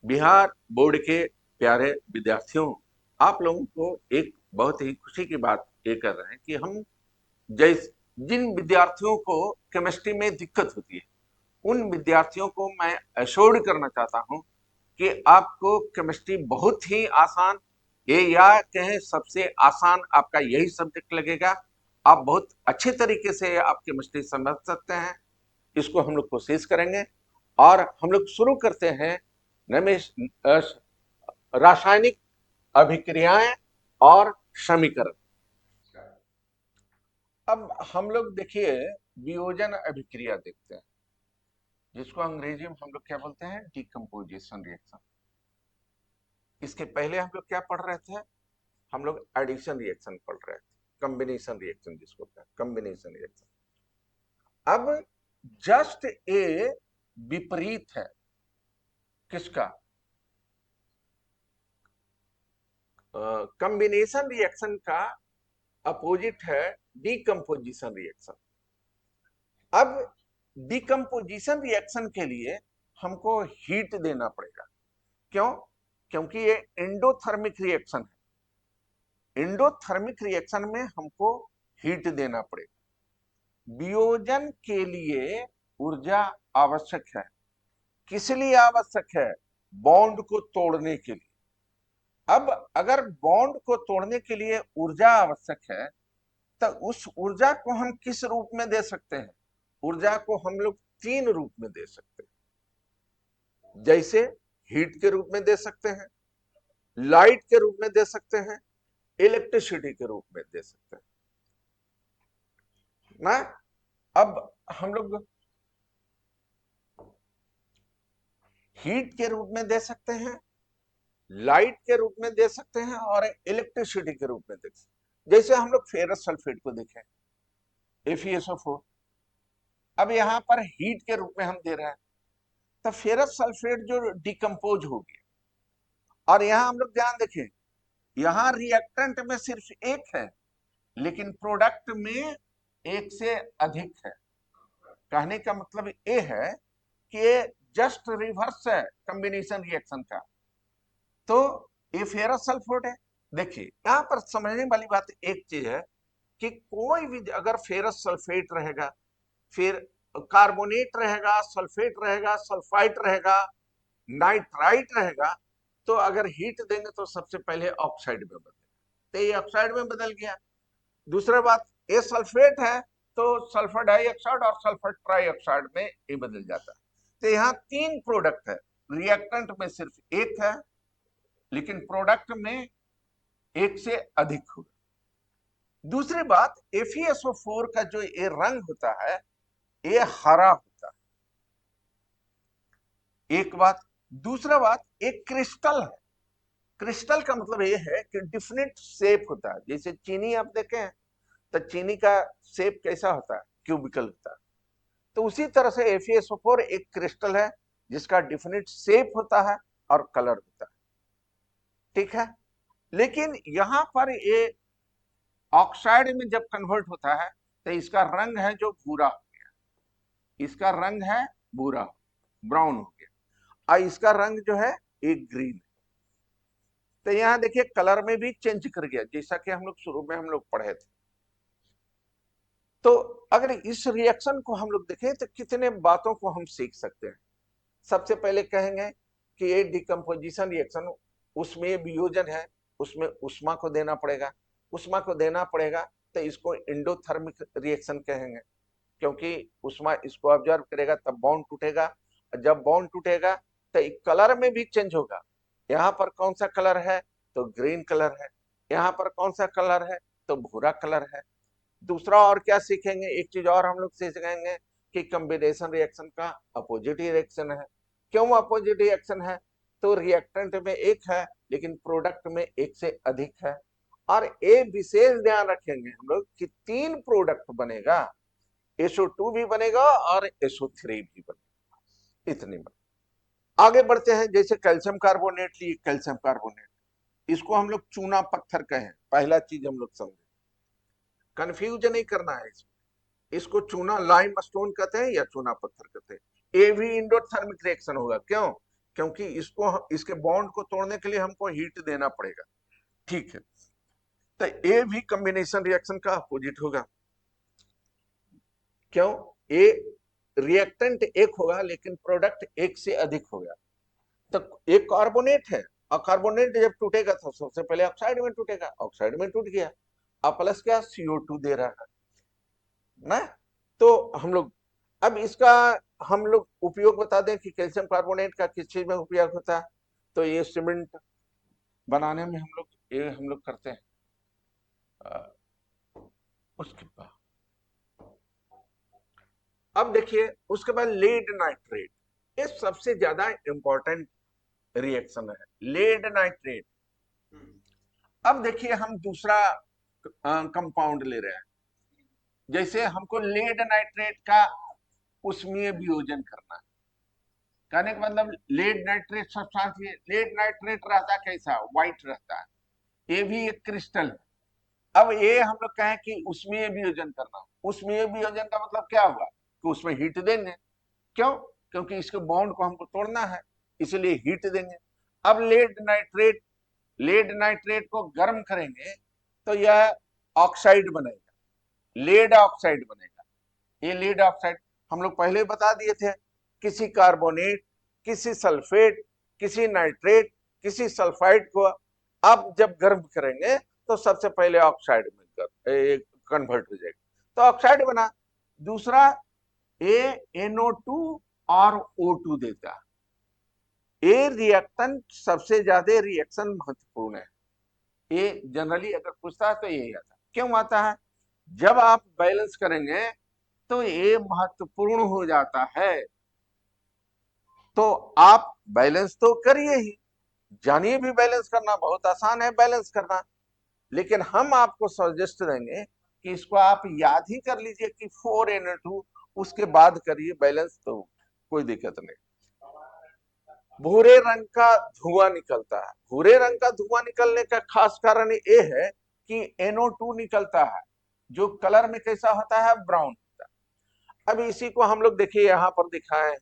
Bihar board के प्यारे विद्यार्थियों, आप लोगों को एक बहुत ही खुशी की बात ये कर रहे हैं कि हम जैस जिन विद्यार्थियों को केमिस्ट्री में दिक्कत होती है, उन विद्यार्थियों को मैं एश्योर्ड करना चाहता हूं कि आपको केमिस्ट्री बहुत ही आसान, ये या कहें सबसे आसान आपका यही सब्जेक्ट लगेगा। आप बहुत अच्छे तरीके से आप केमिस्ट्री समझ सकते हैं। इसको हम लोग कोशिश करेंगे और हम लोग शुरू करते हैं रमेश रासायनिक अभिक्रियाएं और समीकरण। अब हम लोग देखिए वियोजन अभिक्रिया देखते हैं, जिसको अंग्रेजी में हम लोग क्या बोलते हैं, डिकम्पोजिशन रिएक्शन। इसके पहले हम लोग क्या पढ़ रहे थे, हम लोग एडिशन रिएक्शन पढ़ रहे थे, कॉम्बिनेशन रिएक्शन जिसको कहते हैं, कॉम्बिनेशन रिएक्शन। अब जस्ट ए विपरीत है किसका, कॉम्बिनेशन रिएक्शन का अपोजिट है डिकम्पोजिशन रिएक्शन। अब डिकम्पोजिशन रिएक्शन के लिए हमको हीट देना पड़ेगा। क्यों? क्योंकि ये एंडोथर्मिक रिएक्शन है। एंडोथर्मिक रिएक्शन में हमको हीट देना पड़ेगा। वियोजन के लिए ऊर्जा आवश्यक है। किस लिए आवश्यक है? बॉन्ड को तोड़ने के लिए। अब अगर बॉन्ड को तोड़ने के लिए ऊर्जा आवश्यक है तो उस ऊर्जा को हम किस रूप में दे सकते हैं? ऊर्जा को हम लोग तीन रूप में दे सकते हैं। जैसे हीट के रूप में दे सकते हैं, लाइट के रूप में दे सकते हैं, इलेक्ट्रिसिटी के रूप में दे सकते हैं ना। अब हम लोग हीट के रूप में दे सकते हैं, लाइट के रूप में दे सकते हैं और इलेक्ट्रिसिटी के रूप में दे सकते हैं। जैसे हम लोग फेरस सल्फेट को देखें, FeSO4। अब यहां पर हीट के रूप में हम दे रहे हैं तो फेरस सल्फेट जो डिकम्पोज हो गया। और यहां हम लोग ध्यान देखें, यहां रिएक्टेंट में सिर्फ एक है लेकिन प्रोडक्ट में एक से अधिक है। कहने का मतलब ये है कि ये जस्ट रिवर्स है कॉम्बिनेशन रिएक्शन का। तो ये फेरस सल्फेट है। देखिए यहां पर समझने वाली बात एक चीज है कि कोई भी अगर फेरस सल्फेट रहेगा, फिर कार्बोनेट रहेगा, सल्फेट रहेगा, सल्फाइट रहेगा, नाइट्राइट रहेगा, तो अगर हीट देंगे तो सबसे पहले ऑक्साइड में बदलेगा, तो ये ऑक्साइड में बदल गया। दूसरा बात, ये सल्फेट है तो सल्फर डाइऑक्साइड और सल्फर ट्राइऑक्साइड में ये बदल जाता है। तो यहाँ तीन प्रोडक्ट है, रिएक्टेंट में सिर्फ एक है लेकिन प्रोडक्ट में एक से अधिक होगा। दूसरी बात, FeSO4 का जो ये रंग होता है ये हरा होता है, एक बात। दूसरा बात, एक क्रिस्टल है। क्रिस्टल का मतलब ये है कि डिफरेंट शेप होता है। जैसे चीनी आप देखें तो चीनी का शेप कैसा होता है, क्यूबिकल होता है। तो उसी तरह से FeSO4 एक क्रिस्टल है जिसका डिफरेंट शेप होता है और कलर होता है, ठीक है। लेकिन यहां पर ये ऑक्साइड में जब कन्वर्ट होता है तो इसका रंग है जो भूरा हो गया, इसका रंग है भूरा, ब्राउन हो गया, और इसका रंग जो है एक ग्रीन। तो यहां देखिए कलर में भी चेंज कर गया, जैसा कि हम लोग शुरू में हम लोग पढ़े थे। तो अगर इस रिएक्शन को हम लोग देखें तो कितने बातों को हम सीख सकते हैं। सबसे पहले कहेंगे कि ये डिकम्पोजिशन रिएक्शन, उसमें वियोजन है, उसमें उष्मा को देना पड़ेगा। उष्मा को देना पड़ेगा तो इसको एंडोथर्मिक रिएक्शन कहेंगे, क्योंकि उष्मा इसको ऑब्जर्व करेगा तब बॉन्ड टूटेगा। जब बॉन्ड टूटेगा तो कलर में भी चेंज होगा। यहाँ पर कौन सा कलर है तो ग्रीन कलर है, यहाँ पर कौन सा कलर है तो भूरा कलर है। दूसरा और क्या सीखेंगे, एक चीज और हम लोग सीखेंगे कि कॉम्बिनेशन रिएक्शन का अपोजिट रिएक्शन है। क्यों अपोजिट रिएक्शन है? तो रिएक्टेंट में एक है लेकिन प्रोडक्ट में एक से अधिक है। और एक विशेष ध्यान रखेंगे हम लोग कि तीन प्रोडक्ट बनेगा, SO2 भी बनेगा और SO3 भी बनेगा। इतनी बात। आगे बढ़ते हैं, जैसे कैल्शियम कार्बोनेट लिए, कैल्शियम कार्बोनेट, इसको हम लोग चूना पत्थर कहें। पहला चीज हम लोग समझे, कंफ्यूज नहीं करना है इसको चूना लाइम स्टोन कहते हैं या चूना पत्थर कहते हैं। ये भी इंडोथर्मिक रिएक्शन होगा। क्यों? क्योंकि इसके बॉन्ड को तोड़ने के लिए हमको हीट देना पड़ेगा। ठीक है, तो ए भी कॉम्बिनेशन रिएक्शन का अपोजिट होगा। क्यों? ए रिएक्टेंट एक होगा लेकिन प्रोडक्ट एक से अधिक होगा। तो एक कार्बोनेट है, और कार्बोनेट जब टूटेगा तो सबसे पहले ऑक्साइड में टूटेगा, ऑक्साइड में टूट गया, अब प्लस क्या, CO2 दे रहा है ना। तो हम लोग अब इसका हम लोग उपयोग बता दें कि कैल्शियम कार्बोनेट का किस चीज में उपयोग होता है। तो ये सीमेंट बनाने में हम लोग करते हैं। उसके बाद अब देखिए, उसके बाद लेड नाइट्रेट, ये सबसे ज्यादा इंपॉर्टेंट रिएक्शन है, लेड नाइट्रेट। अब देखिए हम दूसरा कंपाउंड ले रहे हैं, जैसे हमको लेड नाइट्रेट का उष्मीय वियोजन करना है। कहने का मतलब lead nitrate substance, lead nitrate रहता कैसा, व्हाइट रहता है, ये भी एक क्रिस्टल है। अब ये हम लोग कहें कि उष्मीय वियोजन करना, उष्मीय वियोजन का मतलब क्या हुआ कि उसमें हीट देंगे। क्यों? क्योंकि इसके बॉन्ड को हमको तोड़ना है, इसलिए हीट देंगे। अब लेड नाइट्रेट को गर्म करेंगे तो यह ऑक्साइड बनेगा, लेड ऑक्साइड बनेगा। ये लेड ऑक्साइड हम लोग पहले बता दिए थे, किसी कार्बोनेट, किसी सल्फेट, किसी नाइट्रेट, किसी सल्फाइड को अब जब गर्म करेंगे तो सबसे पहले ऑक्साइड में कन्वर्ट हो जाएगा, तो ऑक्साइड बना। दूसरा NO2 और O2 देता है। ये रिएक्शन सबसे ज्यादा रिएक्शन महत्वपूर्ण है। ये जनरली अगर पूछता है तो यही आता है। क्यों आता है? जब आप बैलेंस करेंगे तो ये महत्वपूर्ण हो जाता है। तो आप बैलेंस तो करिए ही, जानिए भी बैलेंस करना बहुत आसान है, बैलेंस करना। लेकिन हम आपको सजेस्ट देंगे कि इसको आप याद ही कर लीजिए कि 4NO2, उसके बाद करिए बैलेंस, तो कोई दिक्कत नहीं। भूरे रंग का धुआं निकलता है, भूरे रंग का धुआं निकलने का खास कारण ये है कि NO2 निकलता है, जो कलर में कैसा होता है, ब्राउन होता है। अब इसी को हम लोग देखिए यहाँ पर दिखाए,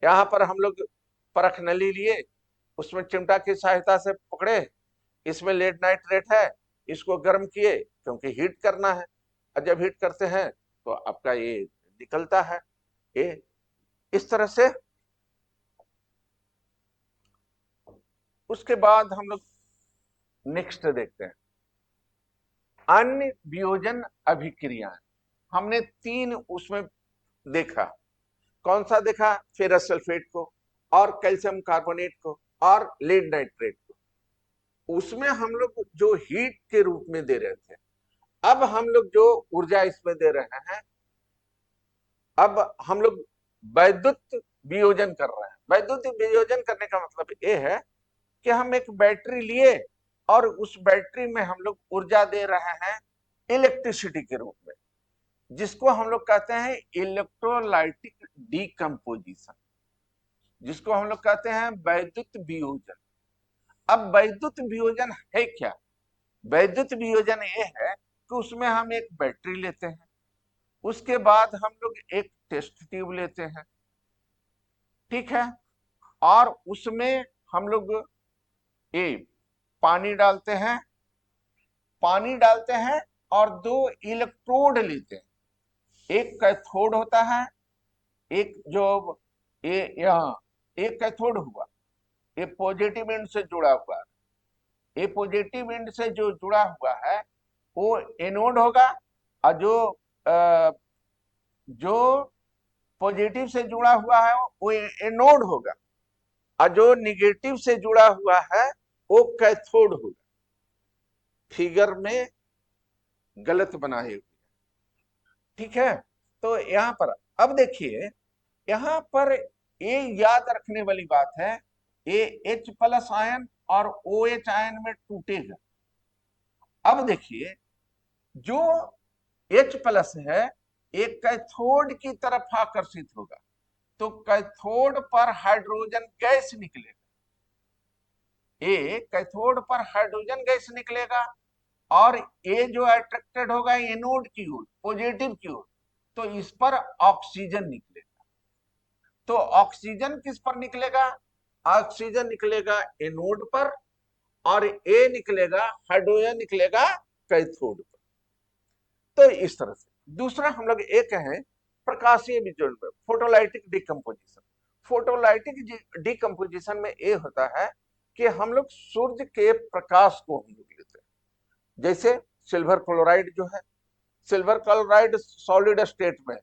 यहाँ पर हम लोग परख नली लिए, उसमें चिमटा की सहायता से पकड़े, इसमें लेड नाइट्रेट है, इसको गर्म किए क्योंकि हीट करना है, और जब हीट करते हैं तो आपका ये निकलता है, ये इस तरह से। उसके बाद हम लोग नेक्स्ट देखते हैं अन्य वियोजन अभिक्रियाएं। हमने 3 उसमें देखा, कौन सा देखा, फेरस सल्फेट को, और कैल्शियम कार्बोनेट को, और लेड नाइट्रेट को। उसमें हम लोग जो हीट के रूप में दे रहे थे, अब हम लोग जो ऊर्जा इसमें दे रहे हैं, अब हम लोग वैद्युत वियोजन कर रहे हैं। वैद्युत वियोजन करने का मतलब ये है कि हम एक बैटरी लिए और उस बैटरी में हम लोग ऊर्जा दे रहे हैं इलेक्ट्रिसिटी के रूप में, जिसको हम लोग कहते हैं इलेक्ट्रोलाइटिक डीकम्पोजिशन, जिसको हम लोग कहते हैं वैद्युत वियोजन। अब वैद्युत वियोजन है क्या? वैद्युत वियोजन ये है कि उसमें हम एक बैटरी लेते हैं, उसके बाद हम लोग एक टेस्ट ट्यूब लेते हैं, ठीक है, और उसमें हम लोग ये पानी डालते हैं, पानी डालते हैं और 2 इलेक्ट्रोड लेते हैं, एक कैथोड होता है, एक जो ये यहाँ एक कैथोड हुआ, ये पॉजिटिव एंड से जुड़ा हुआ है, ये पॉजिटिव एंड से जो जुड़ा हुआ है वो एनोड होगा, और जो पॉजिटिव से जुड़ा हुआ है वो एनोड होगा, और जो निगेटिव से जुड़ा हुआ है वो कैथोड होगा। फिगर में गलत बनाए हुए, ठीक है। तो यहाँ पर अब देखिए, यहाँ पर ये याद रखने वाली बात है, ये H+ आयन और OH आयन में टूटेगा। अब देखिए, जो H+ है एक कैथोड की तरफ आकर्षित होगा, तो कैथोड पर हाइड्रोजन गैस निकलेगा, ये कैथोड पर हाइड्रोजन गैस निकलेगा, और ये जो अट्रैक्टेड होगा एनोड की ओर, पॉजिटिव की ओर, तो इस पर ऑक्सीजन निकलेगा। तो ऑक्सीजन किस पर निकलेगा? ऑक्सीजन निकलेगा एनोड पर और ए निकलेगा, हाइड्रोजन निकलेगा कैथोड पर। तो इस तरह से दूसरा हम लोग एक है प्रकाशीय विजोड़ में फोटोलाइटिक डिकम्पोजिशन। फोटोलाइटिक डिकम्पोजिशन में ये होता है कि हम लोग सूर्य के प्रकाश को हम लोग लेते हैं। जैसे सिल्वर क्लोराइड जो है, सिल्वर क्लोराइड सॉलिड स्टेट में,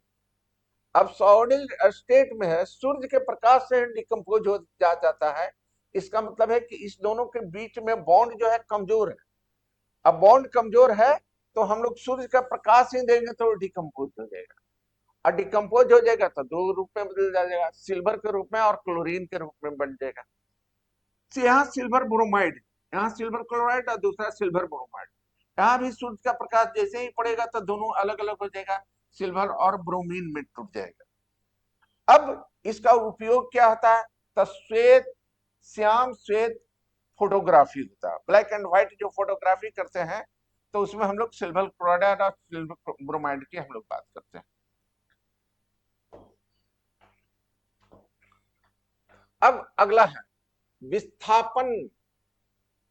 अब सॉलिड स्टेट में है, सूर्य के प्रकाश से डिकम्पोज हो जाता है। इसका मतलब है कि इस दोनों के बीच में बॉन्ड जो है कमजोर है। अब बॉन्ड कमजोर है तो हम लोग सूर्य का प्रकाश ही देंगे तो डिकम्पोज हो जाएगा, और डिकम्पोज हो जाएगा तो दो रूप में बदल जाएगा, सिल्वर के रूप में और क्लोरीन के रूप में बन जाएगा। तो यहाँ सिल्वर ब्रोमाइड, यहाँ सिल्वर क्लोराइड और दूसरा सिल्वर ब्रोमाइड। यहाँ भी सूर्य का प्रकाश जैसे ही पड़ेगा तो दोनों अलग अलग हो जाएगा, सिल्वर और ब्रोमीन में टूट जाएगा। अब इसका उपयोग क्या होता है? तो श्वेत, श्याम श्वेत फोटोग्राफी होता है, ब्लैक एंड व्हाइट जो फोटोग्राफी करते हैं, तो उसमें हम लोग सिल्वर क्लोराइड और सिल्वर ब्रोमाइड की हम लोग बात करते हैं। अब अगला है विस्थापन,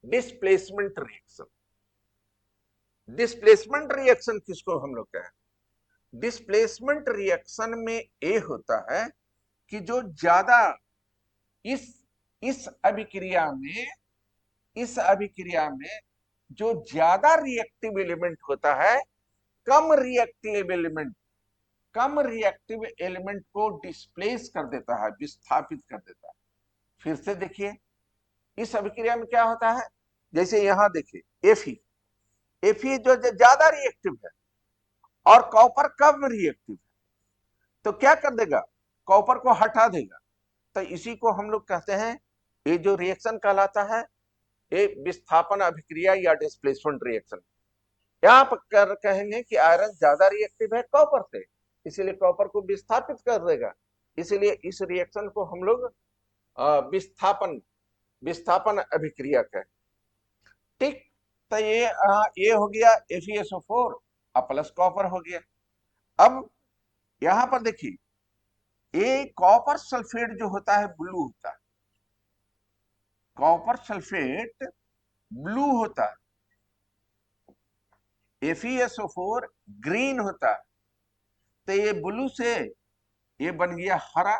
डिस्प्लेसमेंट रिएक्शन। डिस्प्लेसमेंट रिएक्शन किसको हम लोग कहें? डिस्प्लेसमेंट रिएक्शन में ये होता है कि जो ज्यादा इस अभिक्रिया में जो ज्यादा रिएक्टिव एलिमेंट होता है, कम रिएक्टिव एलिमेंट को डिस्प्लेस कर देता है, विस्थापित कर देता है। फिर से देखिए इस अभिक्रिया में क्या होता है, जैसे यहां देखिए एफी जो ज्यादा रिएक्टिव है और कॉपर कम रिएक्टिव है, तो क्या कर देगा? कॉपर को हटा देगा। तो इसी को हम लोग कहते हैं, ये जो रिएक्शन कहलाता है ये विस्थापन अभिक्रिया या डिस्प्लेसमेंट रिएक्शन। यहां पर कहेंगे कि आयरन ज्यादा रिएक्टिव है कॉपर से, इसीलिए कॉपर को विस्थापित कर देगा, इसीलिए इस रिएक्शन को हम लोग विस्थापन अभिक्रिया कहें। ठीक, तो ये हो गया FeSO4 और प्लस कॉपर हो गया। अब यहां पर देखिए ये कॉपर सल्फेट जो होता है ब्लू होता है, कॉपर सल्फेट ब्लू होता है, FeSO4 ग्रीन होता है। तो ये ब्लू से ये बन गया हरा,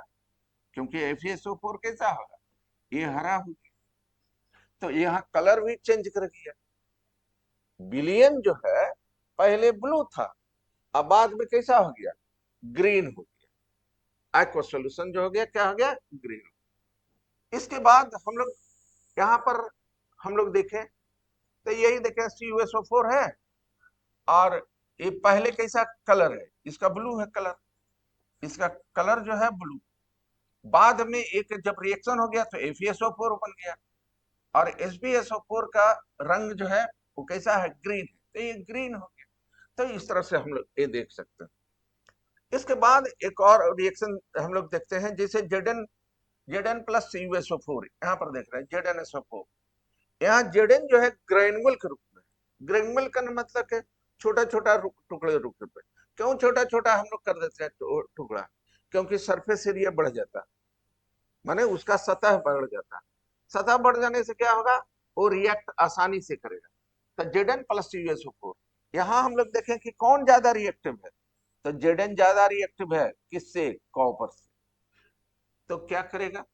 क्योंकि FeSO4 कैसा होगा? ये हरा हो गया। तो यहाँ कलर भी चेंज कर दिया। विलियन जो है पहले ब्लू था, अब बाद में कैसा हो गया? ग्रीन हो गया। एक्वस सोल्यूशन जो हो गया क्या हो गया? ग्रीन। इसके बाद हम लोग यहाँ पर हम लोग देखें तो यही देखें CuSO4 है, और ये पहले कैसा कलर है? इसका ब्लू है कलर, इसका कलर जो है ब्लू। बाद में एक जब रिएक्शन हो गया तो FeSO4 बन गया, और FeSO4 का रंग जो है वो कैसा है? ग्रीन है, तो ये ग्रीन हो गया। तो इस तरह से हम लोग ये देख सकते हैं। इसके बाद एक और रिएक्शन हम लोग देखते हैं, जैसे Zn प्लस CuSO4, यहाँ पर देख रहे हैं ZnSO4। यहाँ Zn जो है ग्रेनुअल के रूप में, ग्रेनुअल का मतलब है छोटा छोटा टुकड़े रूप में। क्यों छोटा छोटा हम लोग कर देते हैं टुकड़ा? क्योंकि सरफेस एरिया बढ़ जाता है, माने उसका सतह बढ़ जाता है। सतह बढ़ जाने से क्या होगा? वो रिएक्ट आसानी से करेगा। तो Zn प्लस CuSO4, यहाँ हम लोग देखें कि कौन ज्यादा रिएक्टिव है, तो Zn ज्यादा रिएक्टिव है किससे? कॉपर से। तो क्या करेगा?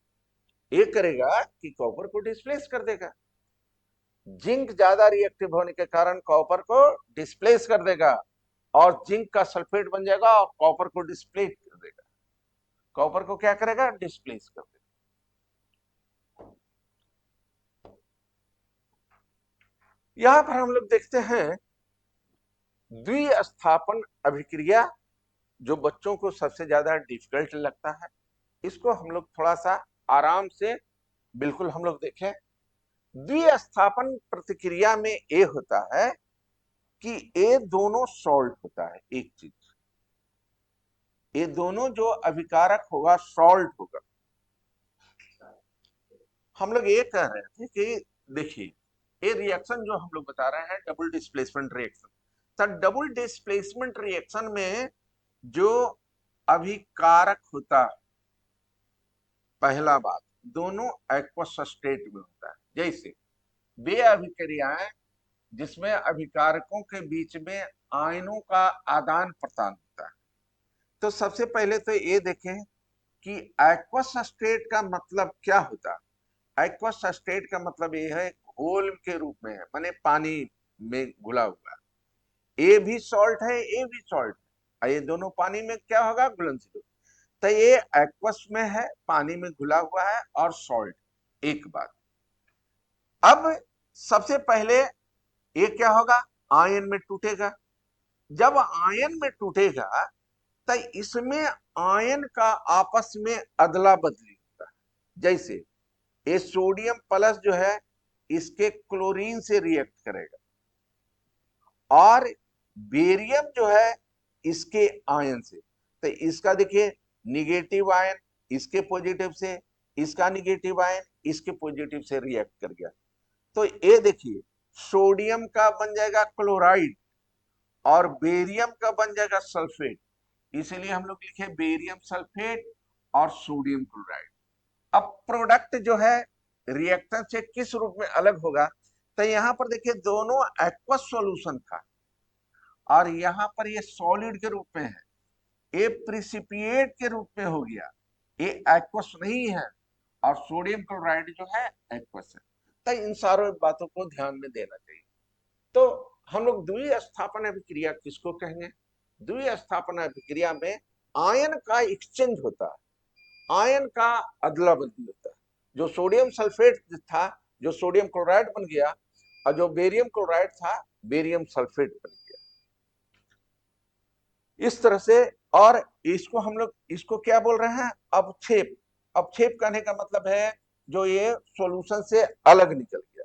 ये करेगा कि कॉपर को डिस्प्लेस कर देगा। जिंक ज्यादा रिएक्टिव होने के कारण कॉपर को डिस्प्लेस कर देगा, और जिंक का सल्फेट बन जाएगा और कॉपर को डिस्प्लेस कर देगा। कॉपर को क्या करेगा? डिस्प्लेस कर देगा। यहां पर हम लोग देखते हैं द्विस्थापन अभिक्रिया, जो बच्चों को सबसे ज्यादा डिफिकल्ट लगता है। इसको हम लोग थोड़ा सा आराम से बिल्कुल हम लोग देखें। द्विस्थापन प्रतिक्रिया में ये होता है कि ये दोनों सॉल्ट होता है, एक चीज, ये दोनों जो अभिकारक होगा सॉल्ट होगा। हम लोग ये कह रहे थे कि देखिए ये रिएक्शन जो हम लोग बता रहे हैं डबल डिस्प्लेसमेंट रिएक्शन, तो डबल डिस्प्लेसमेंट रिएक्शन में जो अभिकारक होता है, पहला बात दोनों एक्वस स्टेट में होता है। जैसे वे अभिक्रियाएं जिसमें अभिकारकों के बीच में आयनों का आदान प्रदान होता है। तो सबसे पहले तो ये देखें कि एक्वस स्टेट का मतलब क्या होता है। एक्वस स्टेट का मतलब ये है घोल के रूप में है, माने पानी में घुला हुआ। ए भी सॉल्ट है, ए भी सॉल्ट है, ये दोनों पानी में क्या होगा, घुलनशील। तो ये एक्वस में है, पानी में घुला हुआ है और सॉल्ट। एक बात, अब सबसे पहले ये क्या होगा, आयन में टूटेगा। जब आयन में टूटेगा तो इसमें आयन का आपस में अदला बदली होता है। जैसे ये सोडियम प्लस जो है इसके क्लोरीन से रिएक्ट करेगा, और बेरियम जो है इसके आयन से। तो इसका देखिए निगेटिव आयन इसके पॉजिटिव से, इसका निगेटिव आयन इसके पॉजिटिव से रिएक्ट कर गया। तो ये देखिए सोडियम का बन जाएगा क्लोराइड और बेरियम का बन जाएगा सल्फेट। इसीलिए हम लोग लिखे बेरियम सल्फेट और सोडियम क्लोराइड। अब प्रोडक्ट जो है रिएक्टर से किस रूप में अलग होगा, तो यहां पर देखिए दोनों एक्वस सॉल्यूशन था और यहां पर ये सॉलिड के रूप में है, ये प्रिसिपिएट के रूप में हो गया, ये एक्वस नहीं है और सोडियम क्लोराइड जो है एक्वस है। तो इन सारों बातों को ध्यान में देना चाहिए। तो हम लोग द्वितीय स्थापना अभिक्रिया किसको कहेंगे, द्वितीय स्थापना अभिक्रिया में आयन का एक्सचेंज होता है, आयन का अदला बदली होता है। जो सोडियम सल्फेट था जो सोडियम क्लोराइड बन गया, और जो बेरियम क्लोराइड था बेरियम सल्फेट बन गया, इस तरह से। और इसको हम लोग इसको क्या बोल रहे हैं, अवक्षेप। अवक्षेप कहने का मतलब है जो ये सॉल्यूशन से अलग निकल गया।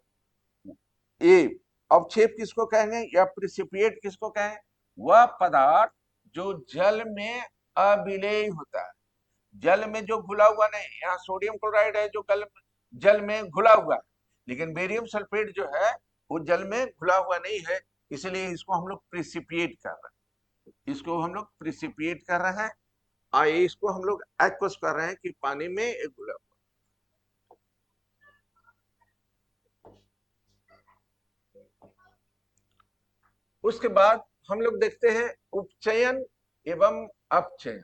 ये अवक्षेप किसको कहेंगे या प्रिसिपिएट किसको कहेंगे, वह पदार्थ जो जल में अविलेय होता है, जल में जो घुला हुआ नहीं। यहाँ सोडियम क्लोराइड है जो जल में घुला हुआ है, लेकिन बेरियम सल्फेट जो है वो जल में घुला हुआ नहीं है, इसलिए इसको हम लोग प्रिसिपिएट कर रहे हैं, इसको हम लोग प्रिसिपिएट कर रहे हैं, और इसको हम लोग एक्वस कर रहे हैं कि पानी में घुला हुआ। उसके बाद हम लोग देखते हैं उपचयन एवं अपचयन।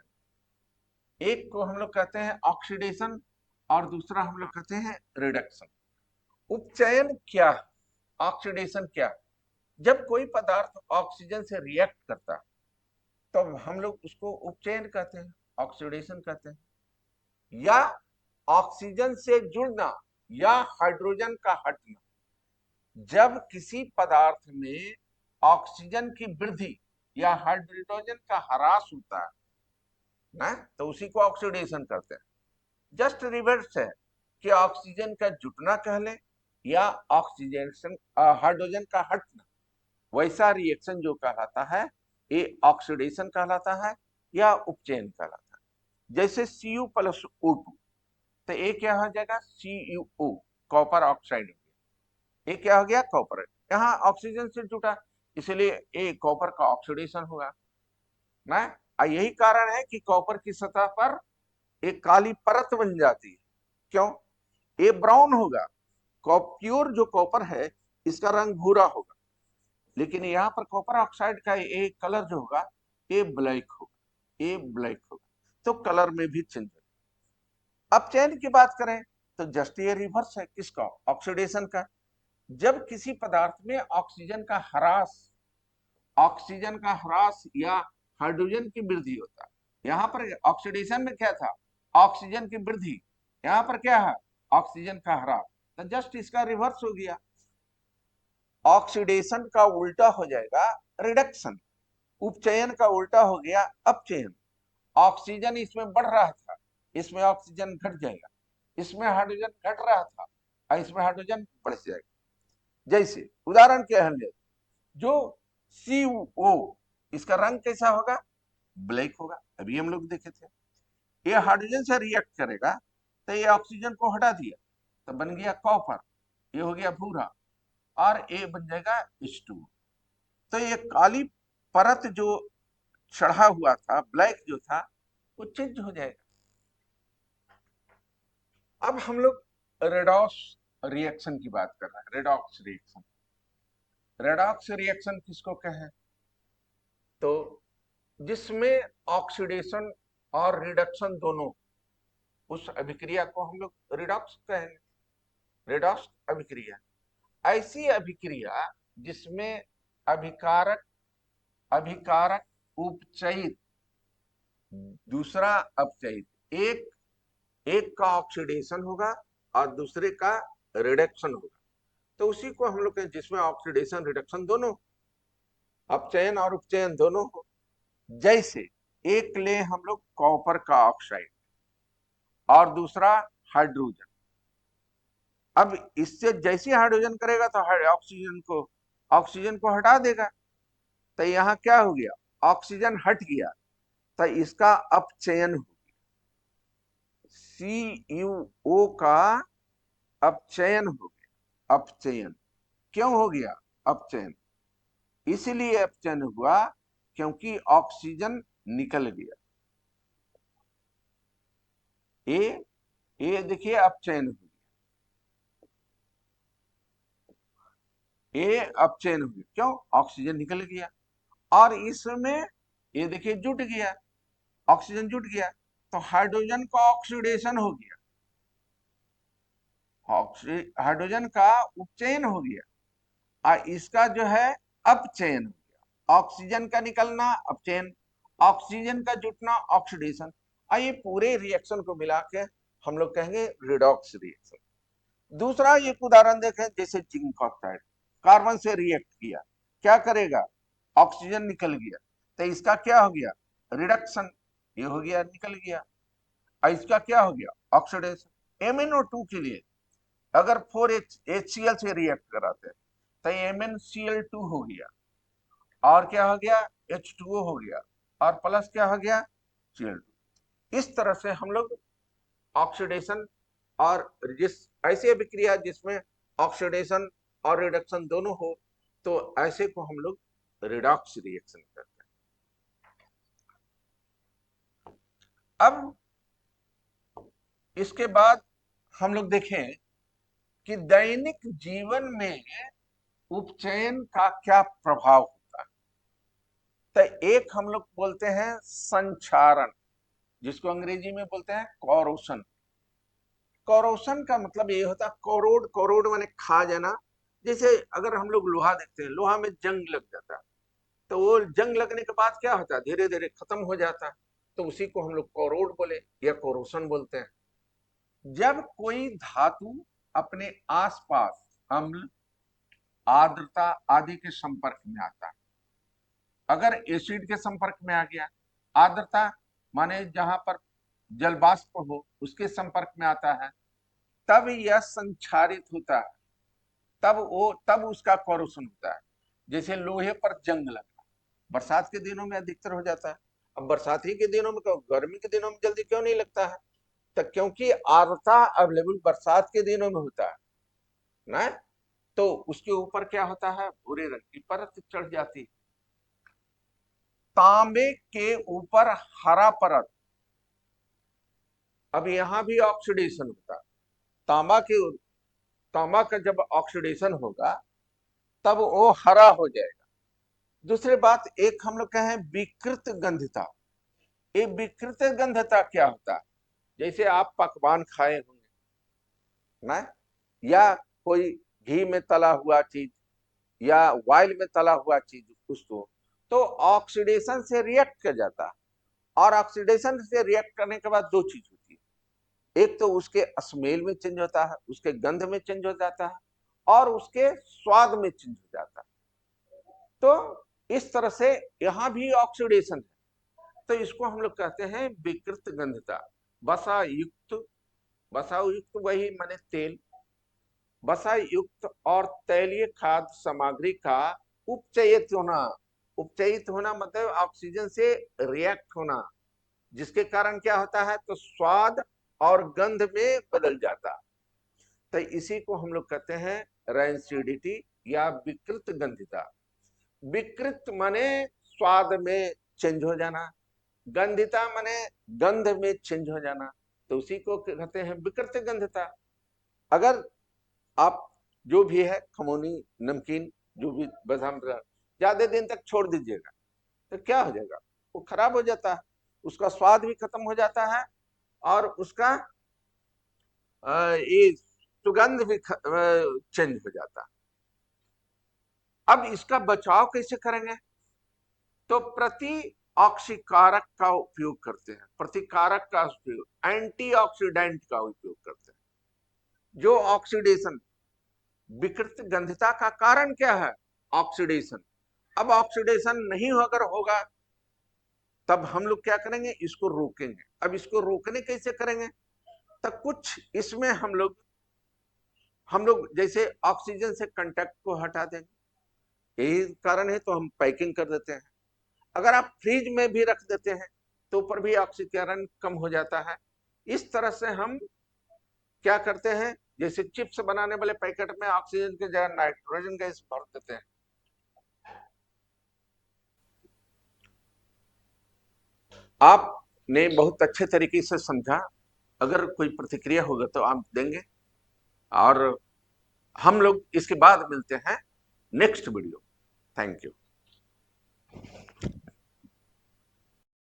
एक को हम लोग कहते हैं ऑक्सीडेशन और दूसरा हम लोग कहते हैं रिडक्शन। उपचयन क्या है, ऑक्सीडेशन क्या है। जब कोई पदार्थ ऑक्सीजन से रिएक्ट करता है तो हम लोग उसको उपचयन कहते हैं, ऑक्सीडेशन कहते हैं। या ऑक्सीजन से जुड़ना या हाइड्रोजन का हटना, जब किसी पदार्थ में ऑक्सीजन की वृद्धि या हाइड्रोजन का ह्रास होता है ना, तो उसी को ऑक्सीडेशन करते हैं। जस्ट रिवर्स है कि ऑक्सीजन का जुटना कह लें या ऑक्सीडेशन हाइड्रोजन का हटना, वैसा रिएक्शन जो कहलाता है ये ऑक्सीडेशन कहलाता है या उपचयन कहलाता है। जैसे Cu प्लस O2, तो ये क्या हो जाएगा, CuO, कॉपर ऑक्साइड हो गया। ये क्या हो गया, कॉपर, यहाँ ऑक्सीजन से जुटा, इसलिए ये कॉपर का ऑक्सीडेशन होगा ना। यही कारण है कि कॉपर की सतह पर एक काली परत बन जाती है। क्यों, ये ब्राउन होगा, प्योर जो कॉपर है इसका रंग भूरा होगा, लेकिन यहाँ पर कॉपर ऑक्साइड का एक कलर जो होगा ये ब्लैक होगा, ये ब्लैक होगा, तो कलर में भी चेंज होगा। अब चयन की बात करें तो जस्ट ये रिवर्स है किसका, ऑक्सीडेशन का। जब किसी पदार्थ में ऑक्सीजन का ह्रास या हाइड्रोजन की वृद्धि होता है, यहाँ पर ऑक्सीडेशन में क्या था, ऑक्सीजन की वृद्धि, यहाँ पर क्या है, ऑक्सीजन का ह्रास, तो जस्ट इसका रिवर्स हो गया। ऑक्सीडेशन का उल्टा हो जाएगा रिडक्शन, उपचयन का उल्टा हो गया अपचयन। ऑक्सीजन इसमें बढ़ रहा था, इसमें ऑक्सीजन घट जाएगा, इसमें हाइड्रोजन घट रहा था और इसमें हाइड्रोजन बढ़ जाएगा। जैसे उदाहरण क्या है, जो CO, इसका रंग कैसा होगा, ब्लैक होगा, अभी हम लोग देखे थे। ये हाइड्रोजन से रिएक्ट करेगा तो ये ऑक्सीजन को हटा दिया तो बन गया कॉपर, ये हो गया भूरा, और ये बन जाएगा H2। तो ये काली परत जो चढ़ा हुआ था, ब्लैक जो था, वो चेंज हो जाएगा। अब हम लोग रेडॉक्स रिएक्शन की बात कर रहे हैं। रेडॉक्स रिएक्शन, रेडॉक्स रिएक्शन किसको कहें? तो जिसमें ऑक्सीडेशन और रिडक्शन दोनों, उस अभिक्रिया को हम लोग रिडॉक्स कहेंगे, रिडॉक्स अभिक्रिया। ऐसी अभिक्रिया जिसमें अभिकारक अभिकारक उपचयित दूसरा अपचयित, एक एक का ऑक्सीडेशन होगा और दूसरे का रिडक्शन होगा, तो उसी को हम लोग कहें जिसमें ऑक्सीडेशन रिडक्शन दोनों, अपचयन और उपचयन दोनों हो। जैसे एक ले हम लोग कॉपर का ऑक्साइड और दूसरा हाइड्रोजन। अब इससे जैसे हाइड्रोजन करेगा तो ऑक्सीजन को हटा देगा, तो यहां क्या हो गया? ऑक्सीजन हट गया, तो इसका अपचयन हो गया। CuO का अपचयन हो गया। अपचयन क्यों हो गया? अपचयन इसलिए अपचयन हुआ क्योंकि ऑक्सीजन निकल गया। ये देखिए अपचयन हो गया, ये अपचयन हो गया, क्यों? ऑक्सीजन निकल गया। और इसमें ये देखिए जुट गया, ऑक्सीजन जुट गया, तो हाइड्रोजन का ऑक्सीडेशन हो गया, हाइड्रोजन का उपचयन हो गया, और इसका जो है अपचयन हो गया। ऑक्सीजन का निकलना अपचयन, ऑक्सीजन का जुटना ऑक्सीडेशन, और ये पूरे रिएक्शन को मिला के हम लोग कहेंगे रिडॉक्स रिएक्शन। दूसरा एक उदाहरण देखें, जैसे जिंक ऑक्साइड कार्बन से रिएक्ट किया, क्या करेगा? ऑक्सीजन निकल गया, तो इसका क्या हो गया? रिडक्शन, ये हो गया, निकल गया। और इसका क्या हो गया? ऑक्सीडेशन। MnO2 के लिए अगर 4HCl से रिएक्ट कराते हैं तो MnCl2 हो गया, और क्या हो गया? H2O हो गया, और प्लस क्या हो गया? Cl2। इस तरह से हम लोग ऑक्सीडेशन और जिस ऐसी अभिक्रिया जिसमें ऑक्सीडेशन और रिडक्शन दोनों हो, तो ऐसे को हम लोग रिडॉक्स रिएक्शन करते हैं। अब इसके बाद हम लोग देखें कि दैनिक जीवन में उपचयन का क्या प्रभाव होता है। तो एक हम लोग बोलते हैं संक्षारण, जिसको अंग्रेजी में बोलते हैं कोरोशन। कोरोशन का मतलब ये होता है कोरोड, कोरोड माने खा जाना। जैसे अगर हम लोग लोहा देखते हैं, लोहा में जंग लग जाता है, तो वो जंग लगने के बाद क्या होता है? धीरे धीरे खत्म हो जाता है, तो उसी को हम लोग कोरोड बोले या कोरोशन बोलते हैं। जब कोई धातु अपने आसपास अम्ल, आर्द्रता आदि के संपर्क में आता है, अगर एसिड के संपर्क में आ गया, आर्द्रता माने जहां पर जल वाष्प हो उसके संपर्क में आता है, तब यह संक्षारित होता है, तब उसका कोरोशन होता है। जैसे लोहे पर जंग लगा, बरसात के दिनों में अधिकतर हो जाता है। अब बरसात ही के दिनों में, गर्मी के दिनों में जल्दी क्यों नहीं लगता है? तो क्योंकि आर्द्रता अवेलेबल बरसात के दिनों में होता है ना, तो उसके ऊपर क्या होता है? भूरे रंग की परत चढ़ जाती। तांबे के ऊपर हरा परत, अब यहां भी ऑक्सीडेशन होता है। तांबा का जब ऑक्सीडेशन होगा तब वो हरा हो जाएगा। दूसरी बात, एक हम लोग कहें विकृत गंधता। ये विकृत गंधता क्या होता है? जैसे आप पकवान खाए होंगे ना, या कोई घी में तला हुआ चीज या ऑयल में तला हुआ चीज, उसको तो ऑक्सीडेशन से रिएक्ट कर जाता है, और ऑक्सीडेशन से रिएक्ट करने के बाद दो चीज होती है। एक तो उसके स्मेल में चेंज होता है, उसके गंध में चेंज हो जाता है, और उसके स्वाद में चेंज हो जाता है। तो इस तरह से यहां भी ऑक्सीडेशन है, तो इसको हम लोग कहते हैं विकृत गंधता। वसा युक्त, वसा युक्त वही माने तेल, वसा युक्त और तैलीय खाद्य सामग्री का उपचयित होना। उपचयित होना मतलब ऑक्सीजन से रिएक्ट होना, जिसके कारण क्या होता है? तो स्वाद और गंध में बदल जाता। तो इसी को हम लोग कहते हैं रैंसिडिटी या विकृत गंधिता। विकृत माने स्वाद में चेंज हो जाना, गंधिता माने गंध में चेंज हो जाना। तो उसी को कहते हैं विकृत गंधता। अगर आप जो भी है खमोनी, नमकीन, जो भी बादाम ज्यादा दिन तक छोड़ दीजिएगा तो क्या हो जाएगा, वो खराब हो जाता है, उसका स्वाद भी खत्म हो जाता है और उसका ये सुगंध भी चेंज हो जाता है। अब इसका बचाव कैसे करेंगे, तो प्रति ऑक्सीकारक का उपयोग करते हैं, प्रतिकारक का उपयोग, एंटीऑक्सीडेंट का उपयोग करते हैं। जो ऑक्सीडेशन, विकृत गंधता का कारण क्या है, ऑक्सीडेशन। अब ऑक्सीडेशन नहीं अगर होगा तब हम लोग क्या करेंगे, इसको रोकेंगे। अब इसको रोकने कैसे करेंगे, तो कुछ इसमें हम लोग जैसे ऑक्सीजन से कांटेक्ट को हटा देंगे, यही कारण है तो हम पैकिंग कर देते हैं। अगर आप फ्रिज में भी रख देते हैं तो ऊपर भी ऑक्सीकरण कम हो जाता है। इस तरह से हम क्या करते हैं, जैसे चिप्स बनाने वाले पैकेट में ऑक्सीजन की जगह नाइट्रोजन गैस भर देते हैं। आपने बहुत अच्छे तरीके से समझा, अगर कोई प्रतिक्रिया होगा तो आप देंगे, और हम लोग इसके बाद मिलते हैं नेक्स्ट वीडियो। Thank you.